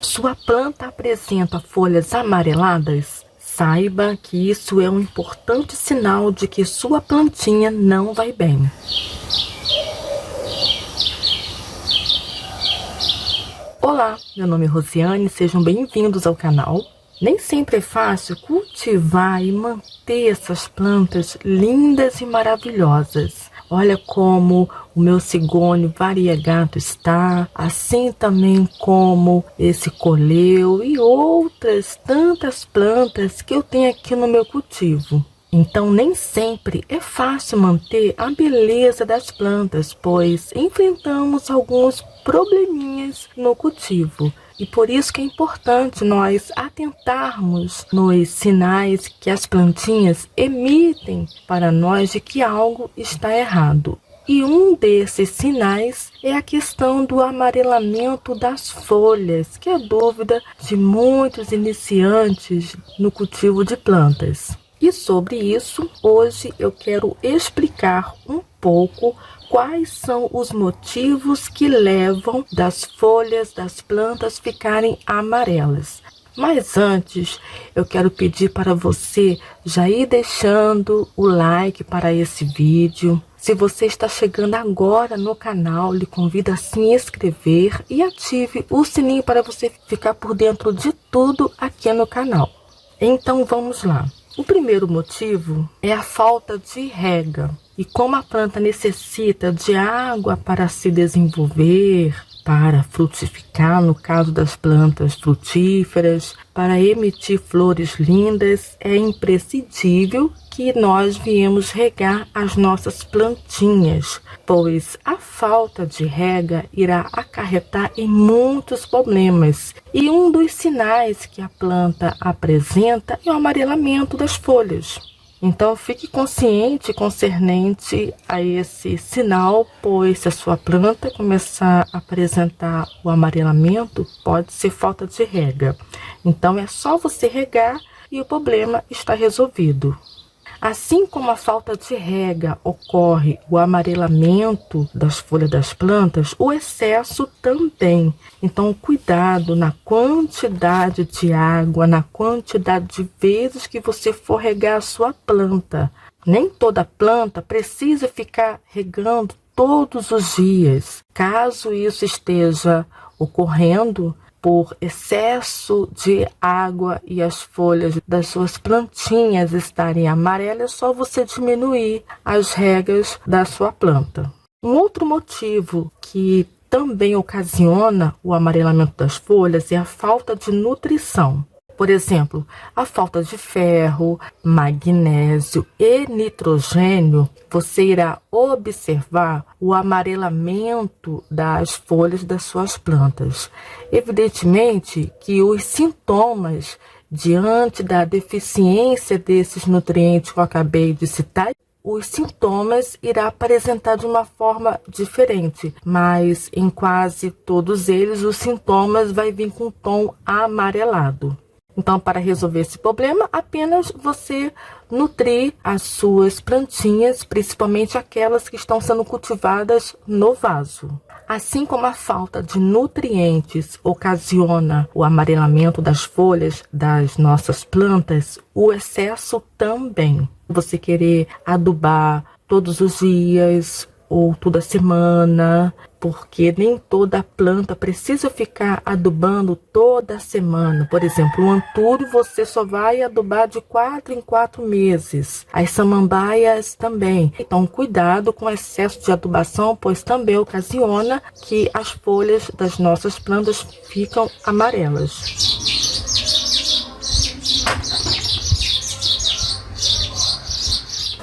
sua planta apresenta folhas amareladas, saiba que isso é um importante sinal de que sua plantinha não vai bem. Olá, meu nome é Rosiane, sejam bem-vindos ao canal. Nem sempre é fácil cultivar e manter essas plantas lindas e maravilhosas. Olha como o meu cigônio variegato está, assim também como esse coleu e outras tantas plantas que eu tenho aqui no meu cultivo. Então, nem sempre é fácil manter a beleza das plantas, pois enfrentamos alguns probleminhas no cultivo. E por isso que é importante nós atentarmos nos sinais que as plantinhas emitem para nós de que algo está errado. E um desses sinais é a questão do amarelamento das folhas, que é dúvida de muitos iniciantes no cultivo de plantas. E sobre isso, hoje eu quero explicar um pouco quais são os motivos que levam das folhas das plantas ficarem amarelas. Mas antes, eu quero pedir para você já ir deixando o like para esse vídeo. Se você está chegando agora no canal, lhe convido a se inscrever e ative o sininho para você ficar por dentro de tudo aqui no canal. Então vamos lá. O primeiro motivo é a falta de rega. E como a planta necessita de água para se desenvolver, para frutificar, no caso das plantas frutíferas, para emitir flores lindas, é imprescindível que nós viemos regar as nossas plantinhas, pois a falta de rega irá acarretar em muitos problemas. E um dos sinais que a planta apresenta é o amarelamento das folhas. Então, fique consciente concernente a esse sinal, pois se a sua planta começar a apresentar o amarelamento, pode ser falta de rega. Então, é só você regar e o problema está resolvido. Assim como a falta de rega ocorre o amarelamento das folhas das plantas, o excesso também. Então, cuidado na quantidade de água, na quantidade de vezes que você for regar a sua planta. Nem toda planta precisa ficar regando todos os dias. Caso isso esteja ocorrendo por excesso de água e as folhas das suas plantinhas estarem amarelas, é só você diminuir as regas da sua planta. Um outro motivo que também ocasiona o amarelamento das folhas é a falta de nutrição. Por exemplo, a falta de ferro, magnésio e nitrogênio, você irá observar o amarelamento das folhas das suas plantas. Evidentemente que os sintomas diante da deficiência desses nutrientes que eu acabei de citar, os sintomas irá apresentar de uma forma diferente, mas em quase todos eles os sintomas vai vir com um tom amarelado. Então, para resolver esse problema, apenas você nutrir as suas plantinhas, principalmente aquelas que estão sendo cultivadas no vaso. Assim como a falta de nutrientes ocasiona o amarelamento das folhas das nossas plantas, o excesso também. Você querer adubar todos os dias ou toda semana, porque nem toda planta precisa ficar adubando toda semana. Por exemplo, o antúrio você só vai adubar de 4 em 4 meses. As samambaias também. Então, cuidado com o excesso de adubação, pois também ocasiona que as folhas das nossas plantas ficam amarelas.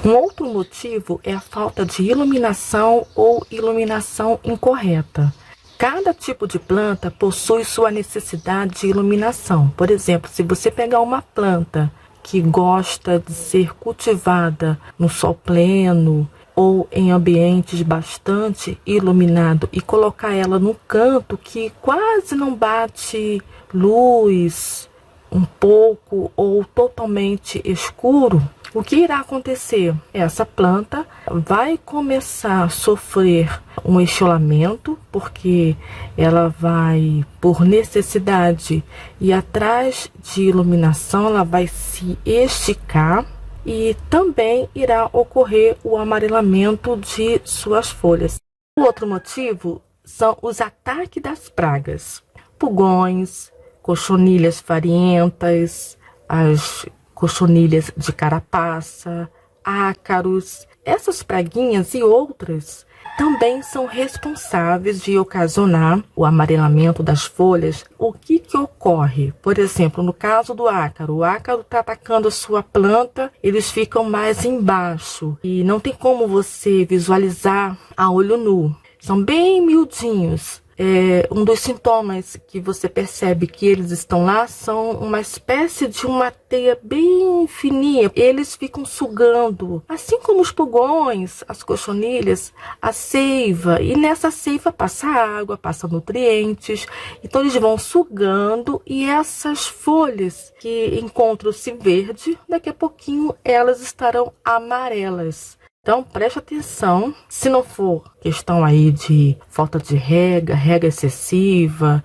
Um outro motivo é a falta de iluminação ou iluminação incorreta. Cada tipo de planta possui sua necessidade de iluminação. Por exemplo, se você pegar uma planta que gosta de ser cultivada no sol pleno ou em ambientes bastante iluminados e colocar ela num canto que quase não bate luz, um pouco ou totalmente escuro, O que irá acontecer? Essa planta vai começar a sofrer um estiramento, porque ela vai, por necessidade, ir atrás de iluminação, ela vai se esticar e também irá ocorrer o amarelamento de suas folhas. O outro motivo são os ataques das pragas, pulgões, cochonilhas farinhentas, as cochonilhas de carapaça, ácaros. Essas praguinhas e outras também são responsáveis de ocasionar o amarelamento das folhas. O que ocorre? Por exemplo, no caso do ácaro, o ácaro está atacando a sua planta, eles ficam mais embaixo e não tem como você visualizar a olho nu. São bem miudinhos. Um dos sintomas que você percebe que eles estão lá são uma espécie de uma teia bem fininha. Eles ficam sugando, assim como os pulgões, as cochonilhas, a seiva. E nessa seiva passa água, passa nutrientes. Então eles vão sugando e essas folhas que encontram-se verde, daqui a pouquinho elas estarão amarelas. Então, preste atenção, se não for questão aí de falta de rega excessiva,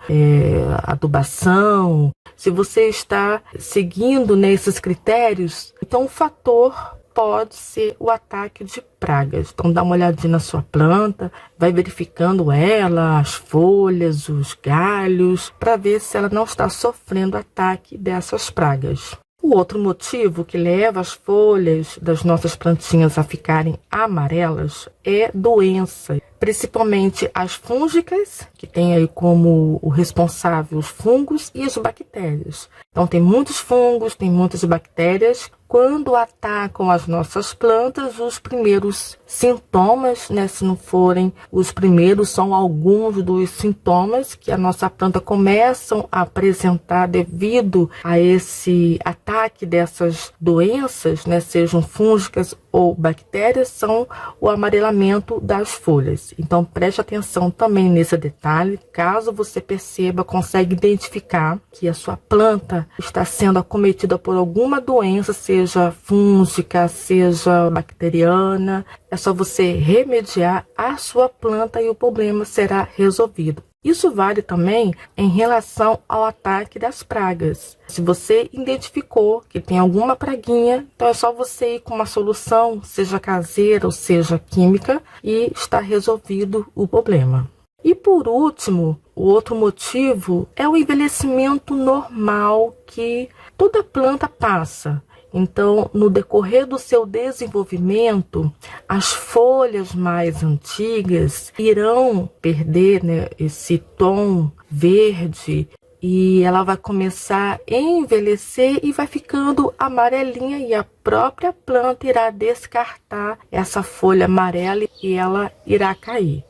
adubação, se você está seguindo nesses critérios, então o fator pode ser o ataque de pragas. Então, dá uma olhadinha na sua planta, vai verificando ela, as folhas, os galhos, para ver se ela não está sofrendo ataque dessas pragas. O outro motivo que leva as folhas das nossas plantinhas a ficarem amarelas é doença, principalmente as fúngicas, que tem aí como o responsável os fungos e as bactérias. Então tem muitos fungos, tem muitas bactérias. Quando atacam as nossas plantas, os primeiros sintomas, se não forem os primeiros, são alguns dos sintomas que a nossa planta começam a apresentar devido a esse ataque dessas doenças, sejam fúngicas ou bactérias, são o amarelamento das folhas. Então preste atenção também nesse detalhe, caso você perceba, consegue identificar que a sua planta está sendo acometida por alguma doença, seja fúngica, seja bacteriana, é só você remediar a sua planta e o problema será resolvido. Isso vale também em relação ao ataque das pragas. Se você identificou que tem alguma praguinha, então é só você ir com uma solução, seja caseira ou seja química, e está resolvido o problema. E por último, o outro motivo é o envelhecimento normal que toda planta passa. Então, no decorrer do seu desenvolvimento, as folhas mais antigas irão perder, esse tom verde e ela vai começar a envelhecer e vai ficando amarelinha e a própria planta irá descartar essa folha amarela e ela irá cair.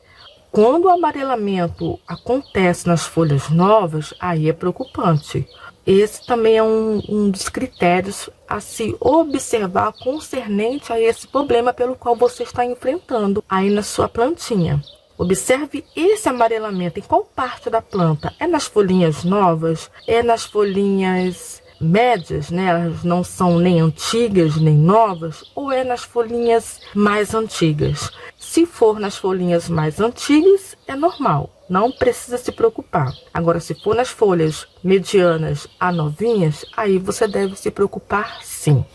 Quando o amarelamento acontece nas folhas novas, aí é preocupante. Esse também é um dos critérios a se observar concernente a esse problema pelo qual você está enfrentando aí na sua plantinha. Observe esse amarelamento em qual parte da planta. É nas folhinhas novas? É nas folhinhas médias, Elas não são nem antigas nem novas? Ou é nas folhinhas mais antigas? Se for nas folhinhas mais antigas, é normal. Não precisa se preocupar. Agora, se for nas folhas medianas a novinhas, aí você deve se preocupar sim.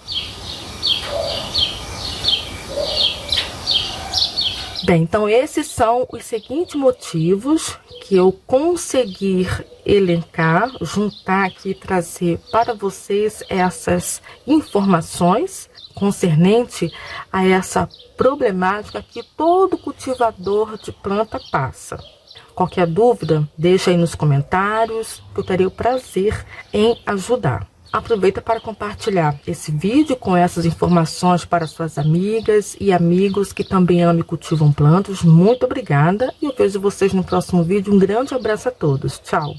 Bem, então esses são os seguintes motivos que eu consegui elencar, juntar aqui e trazer para vocês essas informações concernente a essa problemática que todo cultivador de planta passa. Qualquer dúvida, deixa aí nos comentários, que eu terei o prazer em ajudar. Aproveita para compartilhar esse vídeo com essas informações para suas amigas e amigos que também amam e cultivam plantas. Muito obrigada e eu vejo vocês no próximo vídeo. Um grande abraço a todos. Tchau!